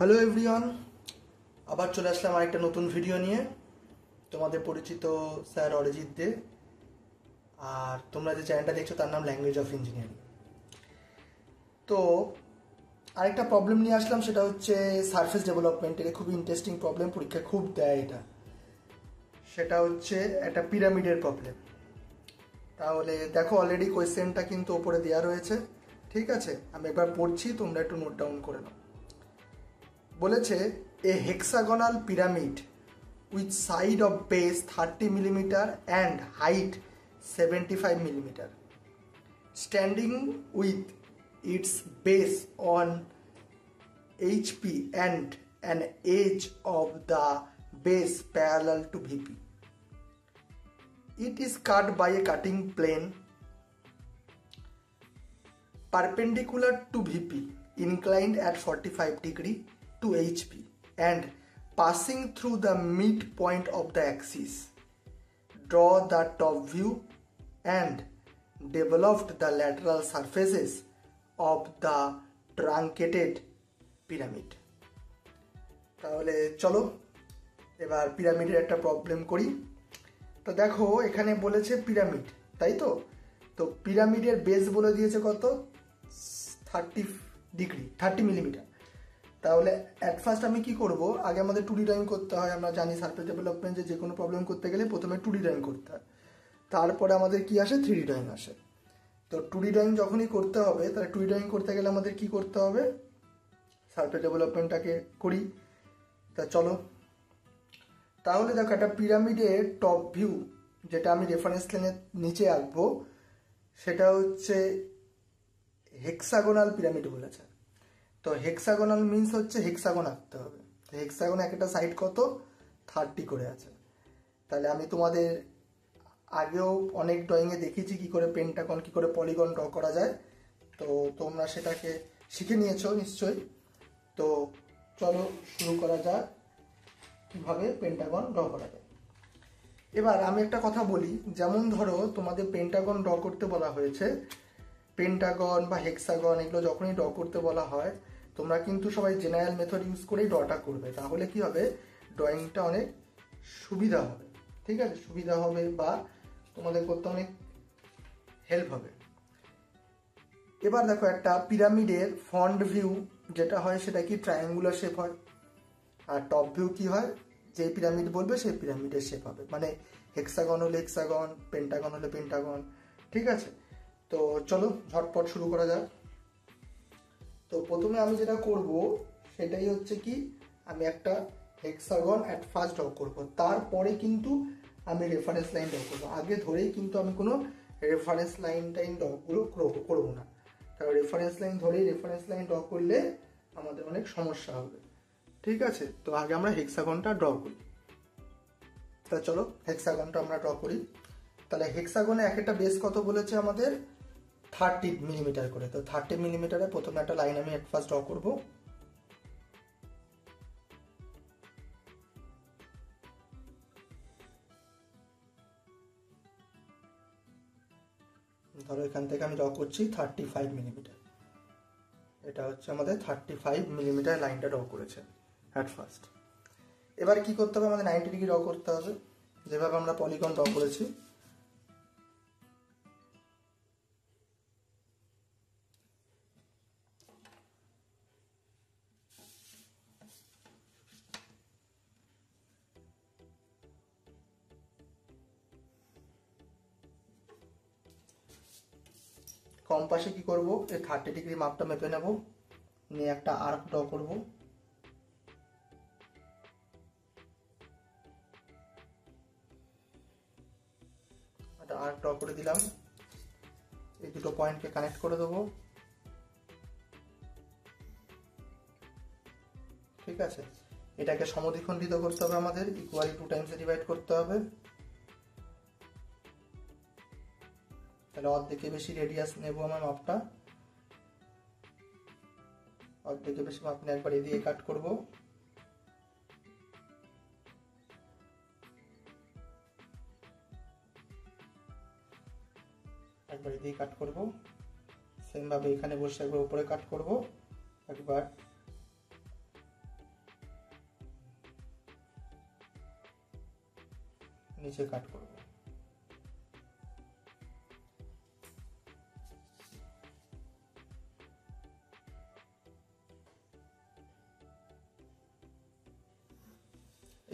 Hello everyone, আবার চলে আসলাম আরেকটা নতুন ভিডিও নিয়ে। তোমাদের পরিচিত স্যার অরিজিৎ দে। আর তোমরা যে চ্যানেলটা দেখছো তার নাম ল্যাঙ্গুয়েজ অফ ইঞ্জিনিয়ারিং। তো আরেকটা প্রবলেম নিয়ে আসলাম, সেটা হচ্ছে সারফেস ডেভেলপমেন্টের। খুবই ইন্টারেস্টিং প্রবলেম, পরীক্ষা খুব দেয় এটা। সেটা হচ্ছে একটা পিরামিডের প্রবলেম। তাহলে দেখো, অলরেডি কোয়েশ্চেনটা কিন্তু ওপরে দেওয়া রয়েছে। ঠিক আছে, আমি একবার পড়ছি, তোমরা একটু নোট ডাউন করে নাও। বলেছে a hexagonal pyramid with side of base 30 millimeter and height 75 millimeter, standing with its base on HP and an edge of the base parallel to VP. It is cut by a cutting plane perpendicular to VP, inclined at 45 degree to HP and passing through the midpoint of the axis. Draw the top view and developed the lateral surfaces of the truncated pyramid. তাহলে চলো এবার পিরামিডের একটা problem করি। তো দেখো, এখানে বলেছে পিরামিড, তাই তো? তো পিরামিডের বেস বলে দিয়েছে কত? 30 ডিগ্রি, 30 মিলিমিটার। তাহলে অ্যাট ফার্স্ট আমি কি করব, আগে আমাদের 2D ড্রয়িং করতে হয়। আমরা জানি সারফেস ডেভেলপমেন্টে যে কোনো প্রবলেম করতে গেলে প্রথমে 2D ড্রয়িং করতে হয়, তারপরে আমাদের কি আসে, 3D ড্রয়িং আসে। তো 2D ড্রয়িং যখনই করতে হবে, তাহলে 2D ড্রয়িং করতে গেলে আমাদের কি করতে হবে, সারফেস ডেভেলপমেন্টটাকে করি। তা চলো, তাহলে দেখো, একটা পিরামিডের টপ ভিউ যেটা আমি রেফারেন্স লাইনের নিচে আঁকবো, সেটা হচ্ছে হেক্সাগোনাল পিরামিড বলেছে। তো হেক্সাগোনাল মিন্স হচ্ছে হেক্সাগন আঁকতে হবে। তো হেক্সাগন একটা সাইড কত, 30 করে আছে। তাহলে আমি তোমাদের আগেও অনেক ড্রয়িংয়ে দেখিয়েছি কি করে পেন্টাগন, কি করে পলিগন ড্র করা যায়। তো তোমরা সেটাকে শিখে নিয়েছো নিশ্চয়ই। তো চলো শুরু করা যাক কিভাবে পেন্টাগন ড্র করা যায়। এবার আমি একটা কথা বলি, যেমন ধরো তোমাদের পেন্টাগন ড্র করতে বলা হয়েছে, পেন্টাগন বা হেক্সাগন এগুলো যখনই ড্র করতে বলা হয়, তোমরা কিন্তু সবাই জেনারেল মেথড ইউজ করেই ড্রটা করবে। তাহলে কি হবে, ড্রয়িংটা অনেক সুবিধা হবে। ঠিক আছে, সুবিধা হবে বা তোমাদের করতে অনেক হেল্প হবে। এবার দেখো, একটা পিরামিডের ফ্রন্ট ভিউ যেটা হয় সেটা কি ট্রায়াঙ্গুলার শেপ হয়, আর টপ ভিউ কি হয়, যে পিরামিড বলবে সেই পিরামিডের শেপ হবে। মানে হেক্সাগন হলে হেক্সাগন, পেন্টাগন হলে পেন্টাগন। ঠিক আছে, তো চলো ঝটপট শুরু করা যাক। তো প্রথমে আমি যেটা করব সেটাই হচ্ছে কি, আমি একটা হেক্সাগন অ্যাট ফার্স্ট ড্র করব, তারপরে কিন্তু আমি রেফারেন্স লাইন ড্র করবো। আগে ধরেই কিন্তু আমি কোনো রেফারেন্স লাইন ড্রগুলো করবো না, কারণ রেফারেন্স লাইন ধরেই রেফারেন্স লাইন ড্র করলে আমাদের অনেক সমস্যা হবে। ঠিক আছে, তো আগে আমরা হেক্সাগনটা ড্র করি। তা চলো হেক্সাগনটা আমরা ড্র করি। তাহলে হেক্সাগনে একটা বেস কত বলেছে আমাদের, 30 মিলিমিটার করে। তো 30 মিলিমিটারে প্রথমে একটা লাইন আমি এট ফার্স্ট ড্র করব। ধরো এখান থেকে আমি ড্র করছি 35 মিলিমিটার। এটা হচ্ছে আমাদের 35 মিলিমিটার লাইনটা ড্র করেছে অ্যাট ফার্স্ট। এবার কি করতে হবে, আমাদের 90 ডিগ্রি ড্র করতে হবে, যেভাবে আমরা পলিগন ড্র করেছি। কম্পাসে কি করব, এই 30 ডিগ্রি মাপটা মেপে নেব, নিয়ে একটা আর্ক ড্র করব। একটা আর্ক ড্র করে দিলাম, এই দুটো পয়েন্টকে কানেক্ট করে দেবো। ঠিক আছে, এটাকে সমদ্বিখণ্ডিত করতে হবে, আমাদের ইকুয়ালি 2 টাইমসে ডিভাইড করতে হবে। তাহলে অর্ধেকে বেশি রেডিয়াস নেব আমার মাপটা, অর্ধেকে বেশি মাপ নিয়ে একবার এদিকে কাট করব। একবার এদিকে কাট করব, সেম ভাবে এখানে বসে একবার উপরে কাট করব, একবার নিচে কাট করব।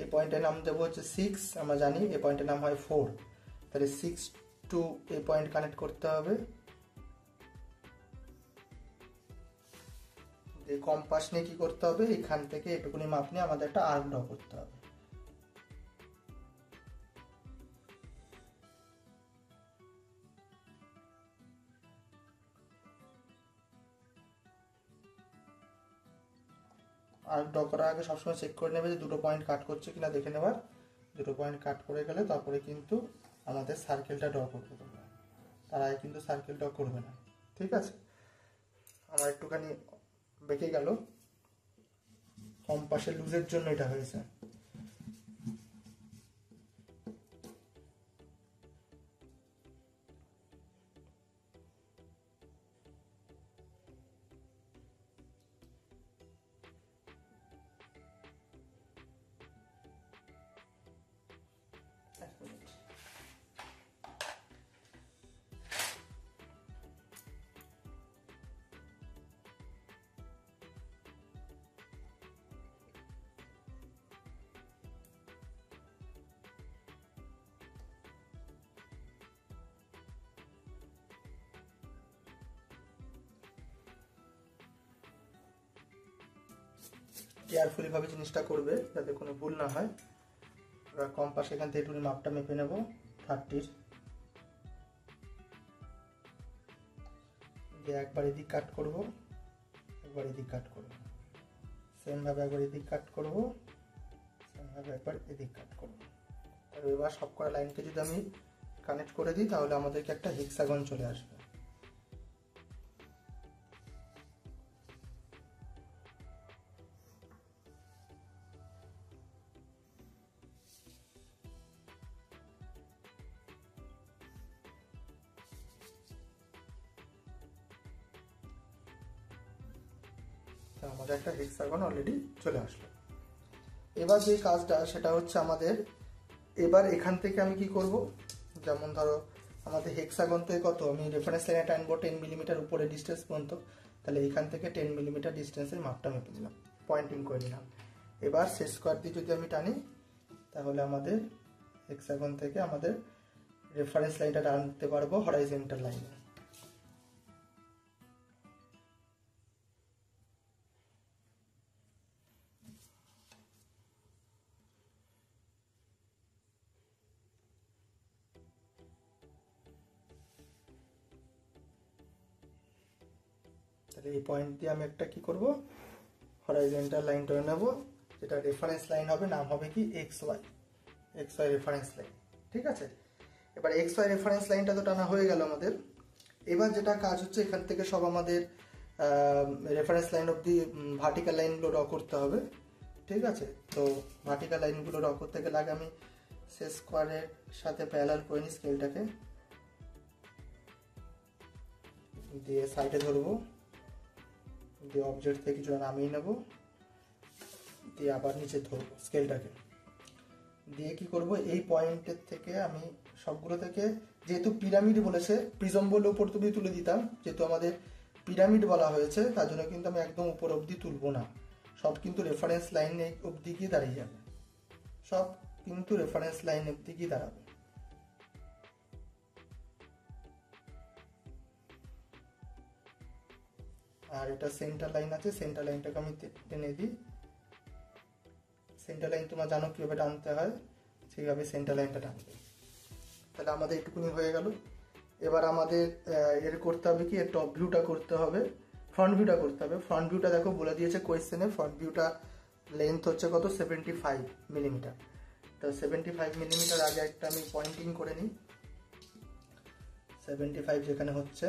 এই পয়েন্টের নাম দেবো হচ্ছে 6, আমরা জানি এই পয়েন্টের নাম হয় 4, তাহলে 6 টু এই পয়েন্ট কানেক্ট করতে হবে। এই কম্পাস নিয়ে কি করতে হবে, এখান থেকে এটুকুনি মাপ নিয়ে আমাদের একটা আর্ক ড্র করতে হবে। আর্ক ড্র করার আগে সবসময় চেক করে নেবে যে দুটো পয়েন্ট কাট করছে কিনা, দেখে নেবার। দুটো পয়েন্ট কাট করে গেলে তারপরে কিন্তু আমাদের সার্কেলটা ড্র করবে তোমরা, তার আগে কিন্তু সার্কেল ড্র করবে না, ঠিক আছে। আমার একটুখানি বেঁকে গেল, কম্পাসের লুজের জন্য এটা হয়েছে। কেয়ারফুলি ভাবে জিনিসটা করবে যাতে কোনো ভুল না হয়। এবার কম্পাস এখান থেকে একটু মাপটা মেপে নেব 30, দিয়ে একবার এদিক কাট করব, একবার এদিক কাট করব, সেম ভাবে একবার এদিক কাট করব, সেম ভাবে একবার এদিক কাট করব। আর এবার সব কটা লাইনকে যদি আমি কানেক্ট করে দিই তাহলে আমাদেরকে একটা হেক্সাগন চলে আসবে। আমাদের একটা হেক্সাগন অলরেডি চলে আসলো। এবার যে কাজটা সেটা হচ্ছে আমাদের, এবার এখান থেকে আমি কি করব, যেমন ধরো আমাদের হেক্সাগন থেকে কত, আমি রেফারেন্স লাইনে টানবো 10 মিলিমিটার উপরে ডিস্টেন্স পর্যন্ত, তাহলে এখান থেকে 10 মিলিমিটার ডিস্টেন্সের মাপটা মেপে দিলাম, পয়েন্টিং করে নিলাম। এবার শেষ স্কোয়ার দিয়ে যদি আমি টানি তাহলে আমাদের হেক্সাগন থেকে আমাদের রেফারেন্স লাইনটা টানতে পারবো হরাইজন্টাল লাইনে। তাহলে এই পয়েন্ট দিয়ে আমি একটা কি করব, হরাইজন্টাল লাইন টেনে নেব, যেটা রেফারেন্স লাইন হবে, নাম হবে কি XY, XY রেফারেন্স লাইন, ঠিক আছে। এবার XY রেফারেন্স লাইনটা তো টানা হয়ে গেল আমাদের। এবার যেটা কাজ হচ্ছে এখান থেকে সব আমাদের রেফারেন্স লাইন অবধি ভার্টিক্যাল লাইনগুলো ড্র করতে হবে, ঠিক আছে। তো ভার্টিক্যাল লাইনগুলো ড্র করতে গেলে আগে আমি সে স্কোয়ারের সাথে প্যারালাল করে নিই স্কেলটাকে, দিয়ে সাইডে ধরবো, দিয়ে অবজেক্ট থেকে কিছুটা নামিয়ে নেব, দিয়ে আবার নিচে ধরবো স্কেলটাকে, দিয়ে কি করব, এই পয়েন্টের থেকে আমি সবগুলো থেকে, যেহেতু পিরামিড বলেছে, প্রিজম বলে উপর অব্দি তুলে দিতাম, যেহেতু আমাদের পিরামিড বলা হয়েছে তার জন্য কিন্তু আমি একদম উপর অব্দি তুলবো না, সব কিন্তু রেফারেন্স লাইন অব্দি গিয়ে দাঁড়িয়ে যাবে, সব কিন্তু রেফারেন্স লাইন অব্দি গিয়ে দাঁড়াবে। আর এটা সেন্টার লাইন আছে, সেন্টার লাইনটাকে আমি টেনে দিই। সেন্টার লাইন তোমরা জানো কিভাবে টানতে হয়, সেইভাবে সেন্টার লাইনটা টানবে। তাহলে আমাদের এটুকুনি হয়ে গেল। এবার আমাদের এর করতে হবে কি, এর টপ ভিউটা করতে হবে, ফ্রন্ট ভিউটা করতে হবে। ফ্রন্ট ভিউটা দেখো বলে দিয়েছে কোয়েশ্চেনে, ফ্রন্ট ভিউটা লেন্থ হচ্ছে কত, 75 মিলিমিটার। তো 75 মিলিমিটার আগে একটা আমি পয়েন্টিং করে নিই, 75 যেখানে হচ্ছে,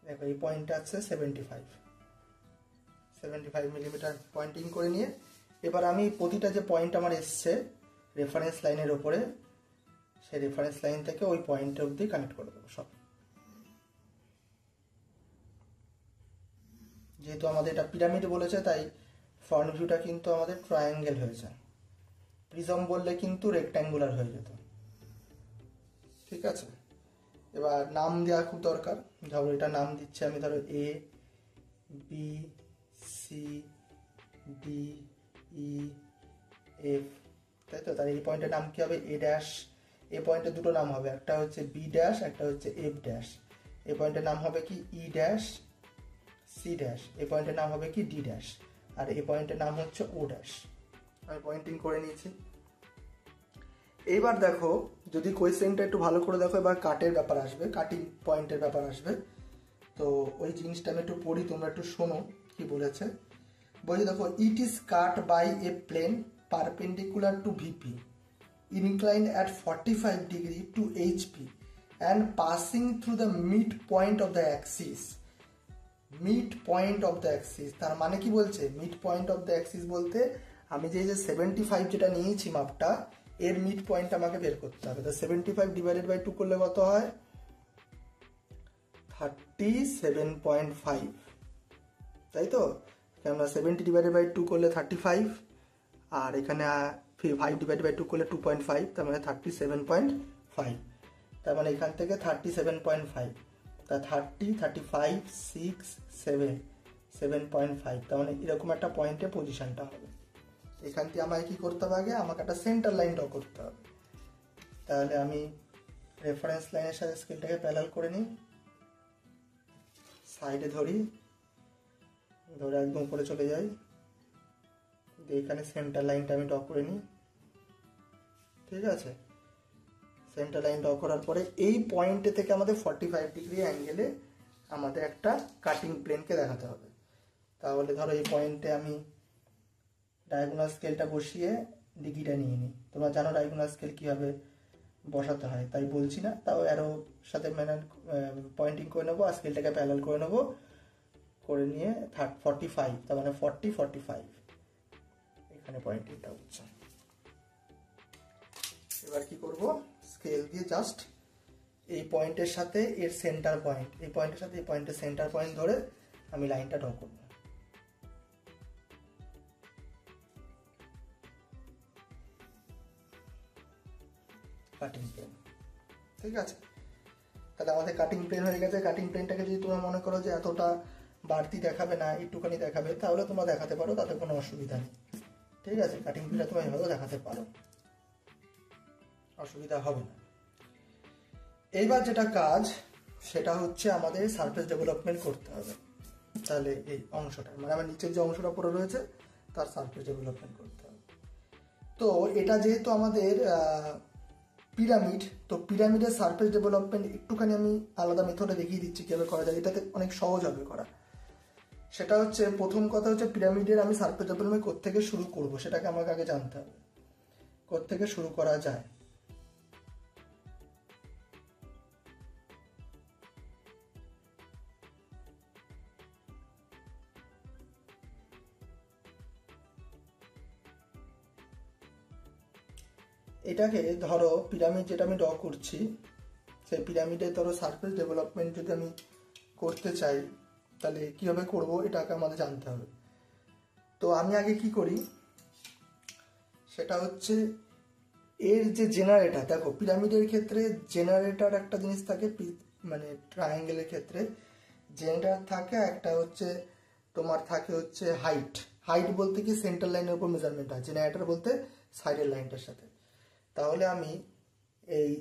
দেখো এই পয়েন্টটা আছে 75 মিলিমিটার পয়েন্টিং করে নিয়ে, এবার আমি প্রতিটা যে পয়েন্ট আমার এসছে রেফারেন্স লাইনের ওপরে, সেই রেফারেন্স লাইন থেকে ওই পয়েন্ট অবধি কানেক্ট করে দেবো সব। যেহেতু আমাদের এটা পিরামিড বলেছে তাই ফ্রন্ট ভিউটা কিন্তু আমাদের ট্রায়াঙ্গেল হয়েছে, প্রিজম বললে কিন্তু রেক্ট্যাঙ্গুলার হয়ে যেত। ঠিক আছে, এবার নাম দেওয়া খুব দরকার। ধরো এটা নাম দিচ্ছি আমি, ধরো A B C D E F, তাই তো। তার এই পয়েন্টের নাম কি হবে? A dash. এ পয়েন্টের দুটো নাম হবে, একটা হচ্ছে বি ড্যাশ, একটা হচ্ছে এফ ড্যাশ। এই পয়েন্টের নাম হবে কি? ই ড্যাশ সি ড্যাশ। এই পয়েন্টের নাম হবে কি? D dash. আর এই পয়েন্টের নাম হচ্ছে ও ড্যাশ। আমি পয়েন্টিং করে নিয়েছি। এইবার দেখো, যদি কোয়েশ্চেনটা একটু ভালো করে দেখো, এবার কাটের ব্যাপার আসবে, কাটিং পয়েন্টের ব্যাপার আসবে। তো ওই জিনিসটা আমি একটু পড়ি, তোমরা একটু শোনো কি বলেছে। বলছি দেখো, it is cut by a plane perpendicular to V P, inclined at 45 degree to HP and passing through the midpoint of the axis. Midpoint of the axis তার মানে কি বলছে? midpoint of the axis বলতে আমি যে 75 যেটা নিয়েছি মাপটা, এর মিড পয়েন্ট আমাকে বের করতে হবে। তো 75 ডিভাইডেড বাই 2 করলে কত হয়? 37.5, তাই তো। কেননা 70 ডিভাইডেড বাই 2 করলে 35, আর এখানে 5 ডিভাইড বাই 2 করলে 2.5, তার মানে 37.5। তার মানে এখান থেকে 37.5, তা 30, 35, 6, 7, 7.5, তার মানে এরকম একটা পয়েন্টে পজিশনটা হবে। এখান থেকে আমাকে কি করতে হবে? আগে আমাকে একটা সেন্টার লাইন ড্র করতে হবে। তাহলে আমি রেফারেন্স লাইনের সাথে স্কেলটাকে প্যারালাল করে নিই, সাইডে ধরি, ধরে একদম উপরে চলে যাই, এখানে সেন্টার লাইনটা আমি ড্র করে নিই। ঠিক আছে, সেন্টার লাইন ড্র করার পরে এই পয়েন্টে থেকে আমাদের 45 ডিগ্রি অ্যাঙ্গেলে আমাদের একটা কাটিং প্লেনকে দেখাতে হবে। তাহলে ধরো এই পয়েন্টে আমি ডায়াগোনাল স্কেলটা বসিয়ে ডিগ্রিটা নিয়ে নিই। তোমরা জানো ডায়াগোনাল স্কেল কীভাবে বসাতে হয়, তাই বলছি না। তাও অ্যারো সাথে পয়েন্টিং করে নেবো, আর স্কেলটাকে প্যারালাল করে নেবো, করে নিয়ে 45, তার মানে 40, 45 এখানে পয়েন্টিংটা হচ্ছে। এবার কি করব? স্কেল দিয়ে জাস্ট এই পয়েন্টের সাথে এর সেন্টার পয়েন্ট, এই পয়েন্টের সাথে এই পয়েন্টের সেন্টার পয়েন্ট ধরে আমি লাইনটা ড্র করব। কাটিং প্লেন, ঠিক আছে। তাহলে আমাদের কাটিং প্লেন হয়ে গেছে। কাটিং প্লেনটাকে যদি তোমরা মনে করো যে এতটা বাড়তি দেখাবে না, একটুখানি দেখাবে, তাহলে তোমরা দেখাতে পারো, তাতে কোনো অসুবিধা নেই। ঠিক আছে, কাটিং প্লেনটা তোমরা এভাবেও দেখাতে পারো, অসুবিধা হবে না। এইবার যেটা কাজ, সেটা হচ্ছে আমাদের সারফেস ডেভেলপমেন্ট করতে হবে। তাহলে এই অংশটা, মানে আমার নিচের যে অংশটা পড়ে রয়েছে তার সারফেস ডেভেলপমেন্ট করতে হবে। তো এটা যেহেতু আমাদের পিরামিড, তো পিরামিডের সারফেস ডেভেলপমেন্ট একটুখানি আমি আলাদা মেথডে দেখিয়ে দিচ্ছি কীভাবে করা যায়, এটাতে অনেক সহজ হবে করা। সেটা হচ্ছে, প্রথম কথা হচ্ছে পিরামিডের আমি সারফেস ডেভেলপমেন্ট কোত্থেকে শুরু করব সেটাকে আমাকে আগে জানতে হবে, কোত্থেকে শুরু করা যায়। এটাকে ধরো পিরামিড যেটা আমি ড্র করছি, সেই পিরামিডে ধরো সারফেস ডেভেলপমেন্ট যদি আমি করতে চাই, তাহলে কীভাবে করব এটাকে আমাদের জানতে হবে। তো আমি আগে কি করি, সেটা হচ্ছে এর যে জেনারেটর, দেখো পিরামিডের ক্ষেত্রে জেনারেটর একটা জিনিস থাকে, মানে ট্রায়াঙ্গেলের ক্ষেত্রে জেনারেটর থাকে, একটা হচ্ছে তোমার থাকে হচ্ছে হাইট। হাইট বলতে কি সেন্টার লাইনের উপর মেজারমেন্ট হয়, জেনারেটর বলতে সাইডের লাইনটার সাথে। তাহলে আমি এই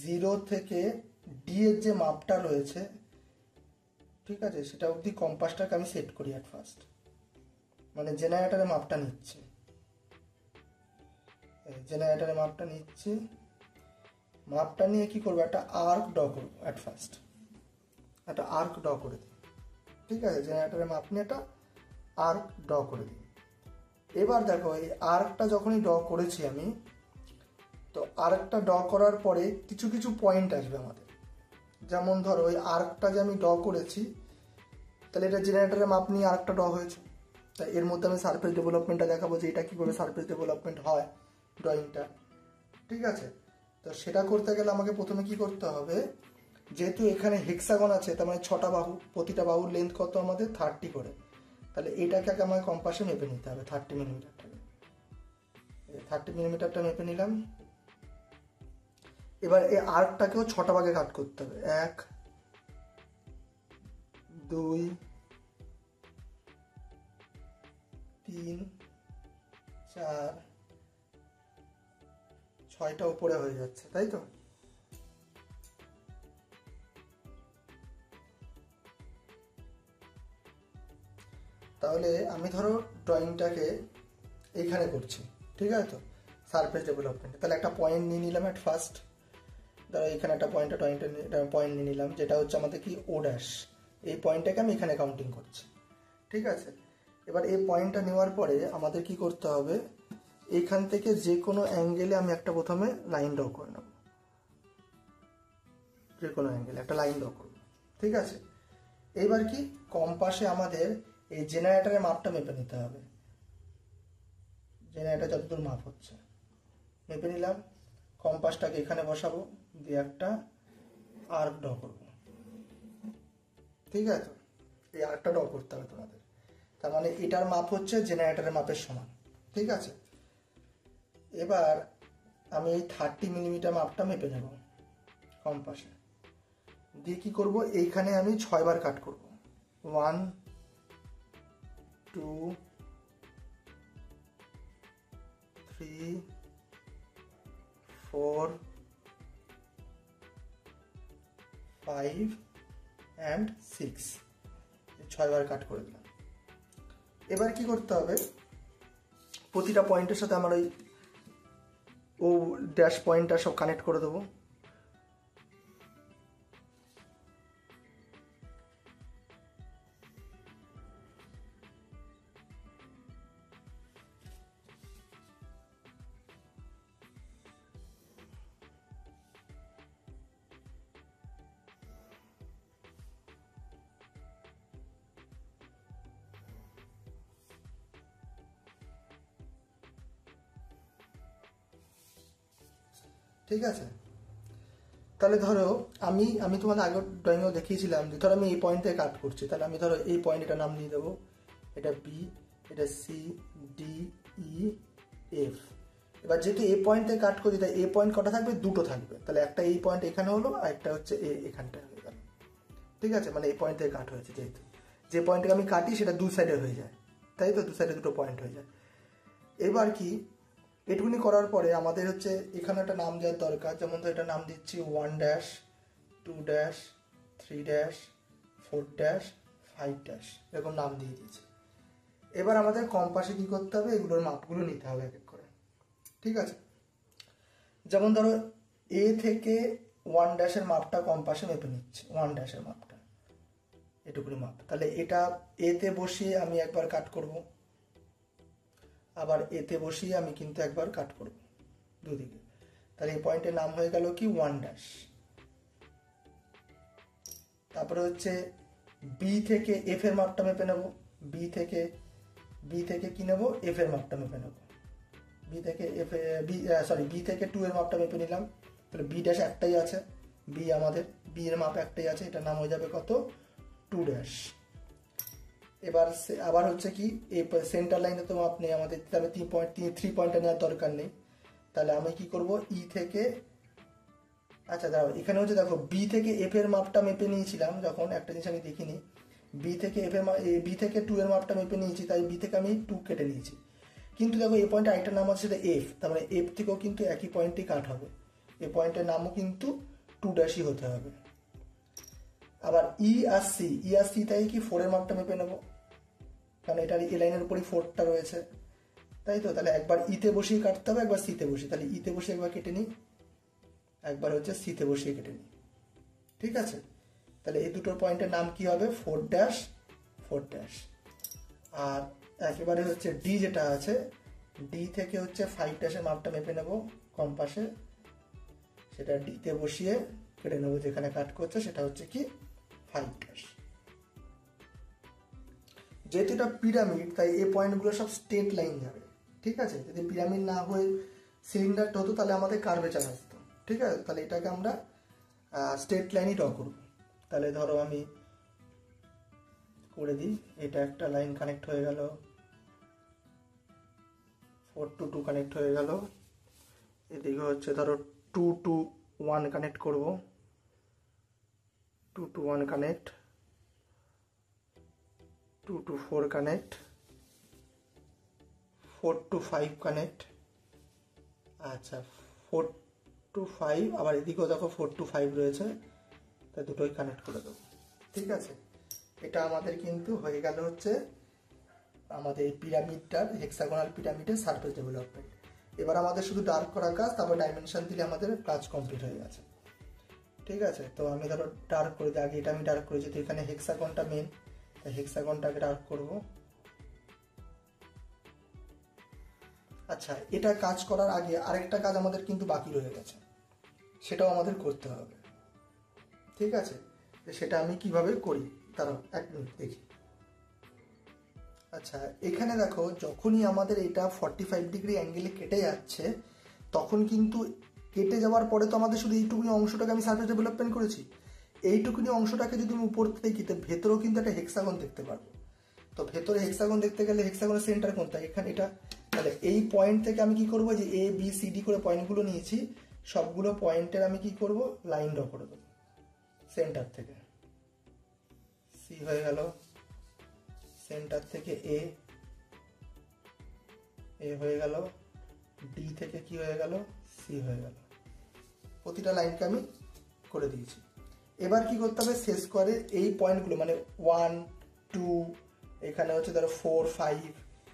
0 থেকে ডি এর যে মাপটা রয়েছে, ঠিক আছে, সেটা অবধি কম্পাসটাকে আমি সেট করি অ্যাট ফার্স্ট, মানে জেনারেটরের মাপটা নিচ্ছি, জেনারেটরের মাপটা নিচ্ছি। মাপটা নিয়ে কি করবো, একটা আর্ক ড্র করবো অ্যাট ফার্স্ট, একটা আর্ক ড্র করে দিই। ঠিক আছে, জেনারেটরের মাপ নিয়ে একটা আর্ক ড্র করে দিই। এবার দেখো এই আর্কটা যখনই ড্র করেছি আমি, তো আর্কটা ড্র করার পরে কিছু কিছু পয়েন্ট আসবে আমাদের। যেমন ধরো ওই আর্কটা যে আমি ড্র করেছি, তাহলে এটা জেনারেটরের মাপ নিয়ে আর্কটা ড্র হয়েছে, তাই এর মধ্যে আমি সারফেস ডেভেলপমেন্টটা দেখাবো যে এটা কীভাবে সারফেস ডেভেলপমেন্ট হয় ড্রয়িংটা। ঠিক আছে, তো সেটা করতে গেলে আমাকে প্রথমে কি করতে হবে, যেহেতু এখানে হেক্সাগন আছে, তার মানে 6টা বাহু, প্রতিটা বাহুর লেন্থ কত আমাদের 30 করে, তাহলে এটাকে আগে আমার কম্পাসে মেপে নিতে হবে 30 মিলিমিটারটাকে। 30 মিলিমিটারটা মেপে নিলাম। এবার এই আর্কটাকেও 6টা ভাগে কাট করতে হবে। 1 2 3 4 6টা উপরে হয়ে যাচ্ছে, তাই তো? তাহলে আমি ধরো ড্রয়িংটাকে এইখানে করছি, ঠিক আছে তো, সারফেস ডেভেলপমেন্ট। তাহলে একটা পয়েন্ট নিয়ে নিলাম অ্যাট ফার্স্ট। ধরো এখানে একটা পয়েন্ট নিয়ে নিলাম, যেটা হচ্ছে আমাদের কি ও ড্যাশ। এই পয়েন্টটাকে আমি এখানে কাউন্টিং করছি, ঠিক আছে। এবার এই পয়েন্টটা নেওয়ার পরে আমাদের কি করতে হবে, এইখান থেকে যে কোনো অ্যাঙ্গেলে আমি একটা প্রথমে লাইন ড্র করে নেব, যে কোনো অ্যাঙ্গেলে একটা লাইন ড্র করব, ঠিক আছে। এইবার কি কম্পাসে আমাদের এই জেনারেটরের মাপটা মেপে নিতে হবে। জেনারেটর যতদূর মাপ হচ্ছে মেপে নিলাম। কম্পাসটাকে এখানে বসাবো, দিয়ে একটা আর্ক ড্র করবো, ঠিক আছে। এই আর্কটা ড্র করতে হবে তোমাদের। তার মানে এটার মাপ হচ্ছে জেনারেটরের মাপের সমান, ঠিক আছে। এবার আমি এই 30 মিলিমিটার মাপটা মেপে নেব কম্পাসে, দিয়ে কি করব, এইখানে আমি 6 বার কাট করব। 1 2 3 4 5 and 6, 6 বার কাট করে দিলাম। এবার কি করতে হবে, প্রতিটা পয়েন্টের সাথে আমার ওই ও ড্যাশ পয়েন্টটা সব কানেক্ট করে দেবো। ঠিক আছে। তাহলে ধরো আমি আমি তোমাদের আগের ড্রয়িংও দেখিয়েছিলাম যে ধরো আমি এই পয়েন্ট থেকে কাট করছি, তাহলে আমি ধরো এই পয়েন্ট এটা নাম দিয়ে দেবো, এটা বি, এটা সি, ডি, ই, এফ। এবার যেহেতু এই পয়েন্ট থেকে কাট করছি, তাই এই পয়েন্ট কটা থাকবে, দুটো থাকবে। তাহলে একটা এই পয়েন্ট এখানে হলো, আর একটা হচ্ছে এখানটা হয়ে গেল, ঠিক আছে। মানে এই পয়েন্ট থেকে কাট হয়েছে, যেহেতু যে পয়েন্ট থেকে আমি কাটি সেটা দু সাইডে হয়ে যায়, তাই তো, দু সাইডে দুটো পয়েন্ট হয়ে যায়। এবার কি এটুকুনি করার পরে আমাদের হচ্ছে এখানে একটা নাম দেওয়ার দরকার। যেমন তো এটা নাম দিচ্ছি 1 dash 2 dash 3 dash 4 dash 5 dash, এরকম নাম দিয়ে দিয়েছি। এবার আমাদের কম্পাসে কি করতে হবে, এগুলোর মাপগুলো নিতে হবে এক এক করে, ঠিক আছে। যেমন ধরো এ থেকে 1 ড্যাশের মাপটা কম্পাসে মেপে নিচ্ছে, 1 ড্যাশের মাপটা এটুকুনি মাপ। তাহলে এটা এতে বসিয়ে আমি একবার কাট করব, আবার এতে বসিয়ে আমি কিন্তু একবার কাট করব দুদিকে। তাহলে এই পয়েন্টের নাম হয়ে গেল কি 1 ড্যাশ। তারপরে হচ্ছে বি থেকে এফ এর মাপটা মেপে নেব, বি থেকে কি নেব, এফ এর মাপটা মেপে নেব। বি থেকে এফ বি থেকে 2 এর মাপটা মেপে নিলাম। তাহলে বি ড্যাশ একটাই আছে, বি আমাদের বি এর মাপ একটাই আছে, এটার নাম হয়ে যাবে কত, 2 ড্যাশ। এবার আবার হচ্ছে কি এই সেন্টার লাইনে তো মাপ নেই আমাদের, তাহলে 3 পয়েন্টটা নেওয়ার দরকার নেই। তাহলে আমি কি করব, ই থেকে, আচ্ছা দাঁড়াও, এখানে হচ্ছে দেখো বি থেকে এফ এর মাপটা মেপে নিয়েছিলাম যখন, একটা জিনিস আমি দেখিনি, বি থেকে এফ এর বি থেকে 2 এর মাপটা মেপে নিয়েছি, তাই বি থেকে আমি 2 কেটে নিয়েছি। কিন্তু দেখো এই পয়েন্টে আরেকটা নাম আছে, সেটা এফ, তার মানে এফ থেকেও কিন্তু একই পয়েন্টই কাট হবে, এই পয়েন্টের নামও কিন্তু 2 ড্যাশই হতে হবে। আবার ই আর সি তাই কি 4 এর মাপটা মেপে নেব, কারণ এটার এই লাইনের উপরই 4টা রয়েছে, তাই তো। তাহলে একবার ইতে বসিয়ে কাটতে হবে, একবার সিতে বসিয়ে। তাহলে ইতে বসিয়ে একবার কেটে নিই, একবার হচ্ছে সিতে বসিয়ে কেটে নিই, ঠিক আছে। তাহলে এই দুটোর পয়েন্টের নাম কি হবে, 4 ড্যাশ 4 ড্যাশ। আর একেবারে হচ্ছে ডি যেটা আছে, ডি থেকে হচ্ছে 5 ড্যাশের মাপটা মেপে নেব কম্পাসে, সেটা ডিতে বসিয়ে কেটে নেবো, যেখানে কাট করছে সেটা হচ্ছে কি 5 ড্যাশ। যেহেতু এটা পিরামিড, তাই এই পয়েন্টগুলো সব স্ট্রেট লাইন যাবে, ঠিক আছে। যদি পিরামিড না হয়ে সিলিন্ডারটা হতো তাহলে আমাদের কার্ভেচার আসতো, ঠিক আছে। তাহলে এটাকে আমরা স্ট্রেট লাইনই ড্র করব। তাহলে ধরো আমি করে দিই। এটা একটা লাইন কানেক্ট হয়ে গেল, 4 to 2 কানেক্ট হয়ে গেল। এদিকে হচ্ছে ধরো 2 to 1 কানেক্ট করব, 2 to 1 connect, 2 to 4 connect, 4 to 5 connect. আচ্ছা 4 to 5, আবার এদিকেও দেখো 4 to 5 রয়েছে, তাই দুটোই কানেক্ট করে দেবো। ঠিক আছে, এটা আমাদের কিন্তু হয়ে গেল হচ্ছে আমাদের এই পিরামিডটার, হেক্সাগোনাল পিরামিডের সারফেস ডেভেলপমেন্ট। এবার আমাদের শুধু ডার্ক করা কাজ, তারপর ডাইমেনশন দিলে আমাদের কাজ কমপ্লিট হয়ে গেছে। ঠিক আছে, তো আমি ধরো ডার্ক করে দিই, আগে এটা আমি ডার্ক করেছি, তো এখানে হেক্সাগনটা মেন, তাই হেক্সাগনটাকে ডার্ক করব। আচ্ছা, এটা কাজ করার আগে আরেকটা কাজ আমাদের কিন্তু বাকি রয়ে গেছে, সেটাও আমাদের করতে হবে। ঠিক আছে, সেটা আমি কিভাবে করি দাঁড়াও 1 মিনিট দেখি। আচ্ছা, এখানে দেখো যখনই আমাদের এটা 45 ডিগ্রি অ্যাঙ্গেলে কেটে যাচ্ছে, তখন কিন্তু কেটে যাওয়ার পরে তো আমাদের শুধু এইটুকুনি অংশটাকে আমি সারফেস ডেভেলপমেন্ট করেছি। এইটুকুনি অংশটাকে যদি আমি উপর থেকে দেখি, ভেতরেও কিন্তু একটা হেক্সাগন দেখতে পারবো। তো ভেতরে হেক্সাগন দেখতে গেলে হেক্সাগনের সেন্টার কোনটা? এখানে এটা। তাহলে এই পয়েন্ট থেকে আমি কি করব, যে এ বি সি ডি করে পয়েন্টগুলো নিয়েছি, সবগুলো পয়েন্টের আমি কি করব, লাইন ড্র করে দেবো সেন্টার থেকে। সি হয়ে গেল, সেন্টার থেকে এ হয়ে গেল, ডি থেকে কি হয়ে গেল, সি হয়ে গেল। প্রতিটা লাইনকে আমি করে দিয়েছি। এবার কি করতে হবে, শেষ করে এই পয়েন্টগুলো মানে 1 2 এখানে হচ্ছে ধরো 4 5,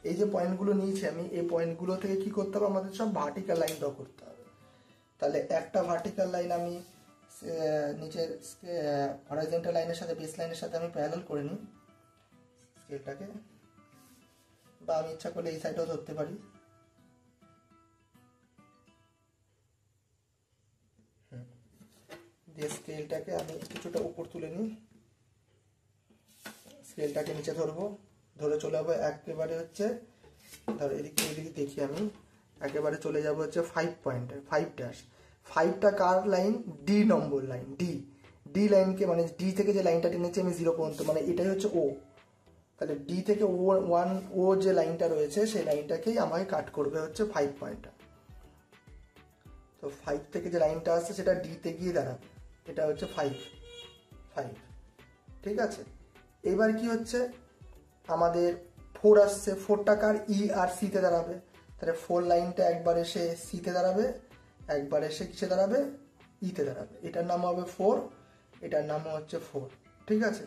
এই যে পয়েন্টগুলো নিয়েছি আমি, এই পয়েন্টগুলো থেকে কি করতে হবে, আমাদের সব ভার্টিক্যাল লাইন ড্র করতে হবে। তাহলে একটা ভার্টিক্যাল লাইন আমি নিচের হরাইজন্টাল লাইনের সাথে, বেস লাইনের সাথে আমি প্যারালাল করে নিই স্কেলটাকে, বা আমি ইচ্ছা করলে এই সাইডেও ধরতে পারি। দিয়ে স্কেলটাকে আমি কিছুটা উপর তুলে নিই, স্কেলটাকে নিচে ধরবো, ধরে চলে যাবো একেবারে হচ্ছে ধরো এদিকে দেখি আমি, একেবারে চলে যাবো হচ্ছে 5 পয়েন্টে, 5 ড্যাশ। 5টা কার লাইন? ডি নম্বর লাইন, ডি লাইনকে মানে ডি থেকে যে লাইনটা টেনেছি আমি 0 পর্যন্ত, মানে এটাই হচ্ছে ও। তাহলে ডি থেকে ও যে লাইনটা রয়েছে, সেই লাইনটাকেই আমাকে কাট করবে হচ্ছে 5 পয়েন্টটা। তো 5 থেকে যে লাইনটা আসছে সেটা ডিতে গিয়ে দাঁড়াবে, এটা হচ্ছে 5। ঠিক আছে, এবার কি হচ্ছে, আমাদের 4 আসছে, 4টা কার ই আর সিতে দাঁড়াবে। তাহলে 4 লাইনটা একবার এসে সিতে দাঁড়াবে, একবার এসে কিসে দাঁড়াবে, ইতে দাঁড়াবে। এটার নাম হবে 4, এটার নাম হচ্ছে 4। ঠিক আছে,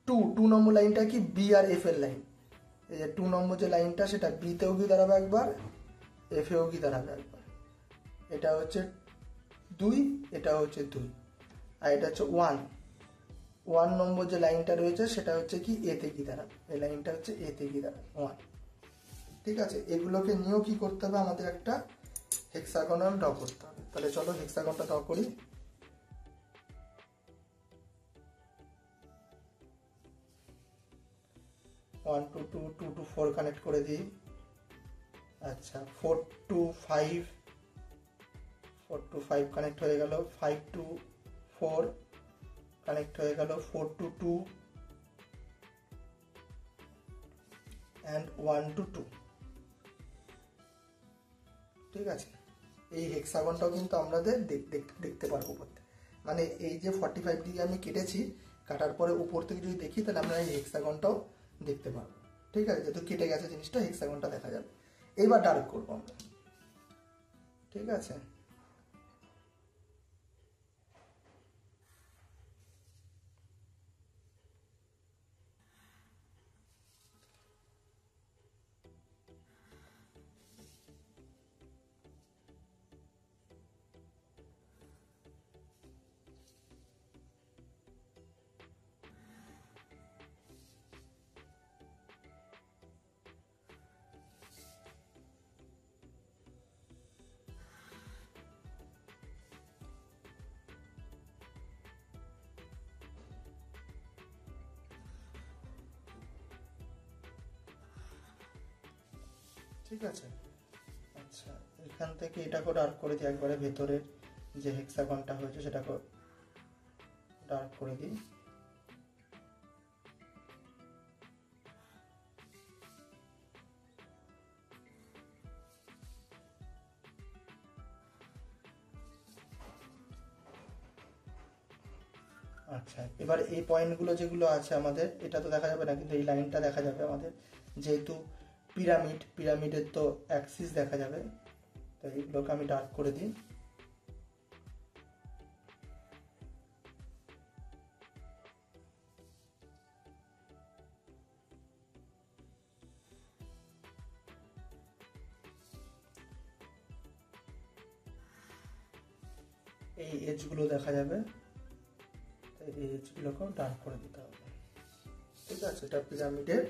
2 নম্বর লাইনটা কি, বি আর এফ এর লাইন। এই যে 2 নম্বর যে লাইনটা, সেটা বিতেও গিয়ে দাঁড়াবে একবার, এফেও গিয়ে দাঁড়াবে একবার। এটা হচ্ছে 2, এটা হচ্ছে 2, আর এটা হচ্ছে 1 নম্বর যে লাইনটা রয়েছে, সেটা হচ্ছে কি এতে গিয়ে দাঁড়াবে, এই লাইনটা হচ্ছে এতে গিয়ে দাঁড়াবে 1। ঠিক আছে, এগুলোকে নিয়েও কি করতে হবে, আমাদের একটা হেক্সাগনাল ড্র করতে হবে। তাহলে চলো হেক্সাগনটা ড্র করি। One two two, 2 to 4 connect করে দিই। আচ্ছা 4 to 5, 4 to 5 কানেক্ট হয়ে গেল, 5 to 4 কানেক্ট হয়ে গেল, 4 to 2 and 1 to 2। ঠিক আছে, এই হেক্সাগনটাও কিন্তু আমাদের দেখতে পারবো বলতে, মানে এই যে 45 ডিগ্রি আমি কেটেছি, কাটার পরে উপর থেকে যদি দেখি, তাহলে আমরা এই হেক্সাগনটাও দেখতে পারবো। ঠিক আছে, যেহেতু কেটে গেছে জিনিসটা, হেক্সাগনটা দেখা যাবে। এইবার ডার্ক করবো আমরা। ঠিক আছে, ঠিক আছে। আচ্ছা, এখান থেকে এটাকে ডার্ক করে দিই, একবারে ভেতরের যে হেক্সাগনটা হয়েছে সেটাকে ডার্ক করে দিই। আচ্ছা, এবার এই পয়েন্টগুলো যেগুলো আছে আমাদের, এটা তো দেখা যাবে না, কিন্তু এই লাইনটা দেখা যাবে আমাদের, যেহেতু পিরামিডের তো অ্যাক্সিস দেখা যাবে, তো এইগুলোকে আমি ডার্ক করে দিই। এই এজগুলো দেখা যাবে, এই এজগুলোকেও ডার্ক করে দিতে হবে। ঠিক আছে, এটা পিরামিডের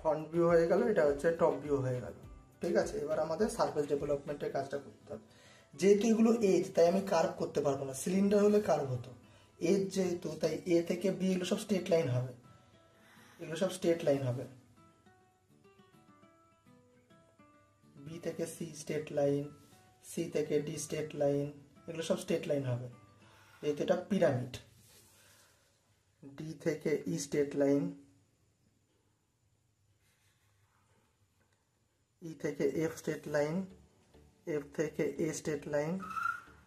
ফ্রন্ট ভিউ হয়ে গেল, এটা হচ্ছে টপ ভিউ হয়ে গেল। ঠিক আছে, এবার আমাদের সারফেস ডেভেলপমেন্টের কাজটা করতে হবে। যেহেতু এগুলো এজ, তাই আমি কার্ভ করতে পারবো না, সিলিন্ডার হলে কার্ভ হতো, এজ যেহেতু, তাই এ থেকে বি এগুলো সব স্ট্রেট লাইন হবে, এগুলো সব স্ট্রেট লাইন হবে। বি থেকে সি স্ট্রেট লাইন, সি থেকে ডি স্ট্রেট লাইন, এগুলো সব স্ট্রেট লাইন হবে, যেহেতু এটা পিরামিড। ডি থেকে ই স্ট্রেট লাইন, ই থেকে এফ স্ট্রেট লাইন, এফ থেকে এ স্ট্রেট লাইন,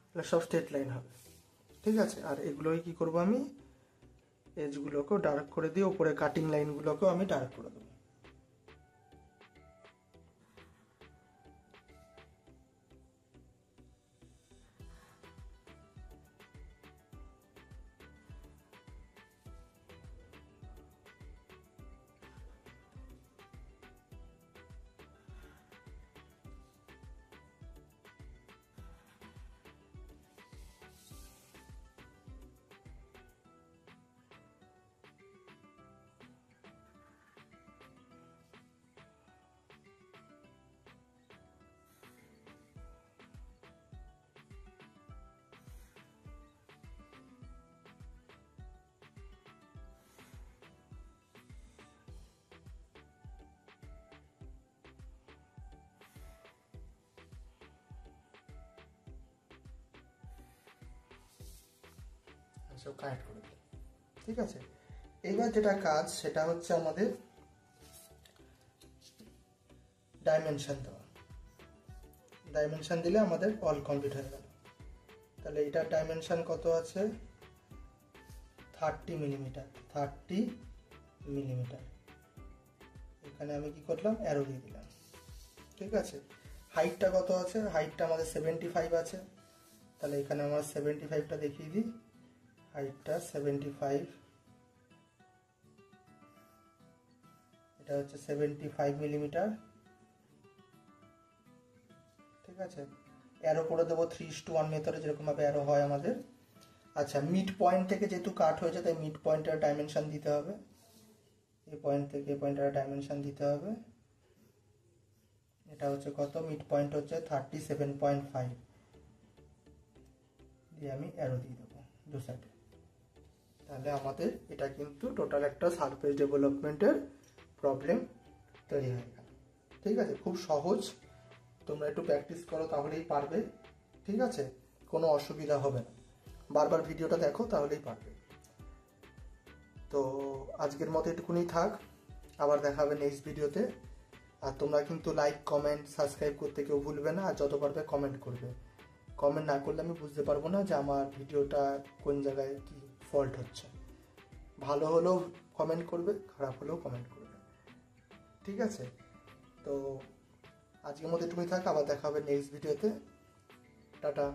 এগুলো সব স্ট্রেট লাইন হবে। ঠিক আছে, আর এগুলোই কি করব, আমি এজগুলোকেও ডার্ক করে দিয়ে উপরে কাটিং লাইনগুলোকেও আমি ডার্ক করে দেবো। সব কানেক্ট করে দিই। ঠিক আছে, এইবার যেটা কাজ সেটা হচ্ছে আমাদের ডাইমেনশন দেওয়া। ডাইমেনশন দিলে আমাদের অল কমপ্লিট হয়ে গেল। তাহলে এটার ডাইমেনশন কত আছে, 30 মিলিমিটার, 30 মিলিমিটার। এখানে আমি কি করলাম, অ্যারো দিয়ে দিলাম। ঠিক আছে, হাইটটা কত আছে, হাইটটা আমাদের 75 আছে, তাহলে এখানে আমার 75টা দেখিয়ে দিই, হাইটটা 75, এটা হচ্ছে 75 মিলিমিটার। ঠিক আছে, অ্যারো করে দেবো 3:1 মেথডে, যেরকমভাবে অ্যারো হয় আমাদের। আচ্ছা, মিড পয়েন্ট থেকে যেহেতু কাট হয়েছে, তাই মিড পয়েন্টের ডাইমেনশন দিতে হবে, এই পয়েন্ট থেকে এই পয়েন্টের ডাইমেনশন দিতে হবে। এটা হচ্ছে কত, মিড পয়েন্ট হচ্ছে 37.5, দিয়ে আমি অ্যারো দিয়ে দেবো দু সাইডে। তাহলে আমাদের এটা কিন্তু টোটাল একটা সারফেস ডেভেলপমেন্টের প্রবলেম তৈরি হয়ে গেল। ঠিক আছে, খুব সহজ, তোমরা একটু প্র্যাকটিস করো তাহলেই পারবে। ঠিক আছে, কোনো অসুবিধা হবে না, বারবার ভিডিওটা দেখো তাহলেই পারবে। তো আজকের মতো এটুকুনি থাক, আবার দেখা হবে নেক্সট ভিডিওতে। আর তোমরা কিন্তু লাইক, কমেন্ট, সাবস্ক্রাইব করতে কেউ ভুলবে না, আর যত পারবে কমেন্ট করবে। কমেন্ট না করলে আমি বুঝতে পারবো না যে আমার ভিডিওটা কোন জায়গায় কি ফল্ট হচ্ছে। ভালো হলেও কমেন্ট করবে, খারাপ হলেও কমেন্ট করবে। ঠিক আছে, তো আজকের মতো এটুকুই থাক, আবার দেখা হবে নেক্সট ভিডিওতে। টাটা।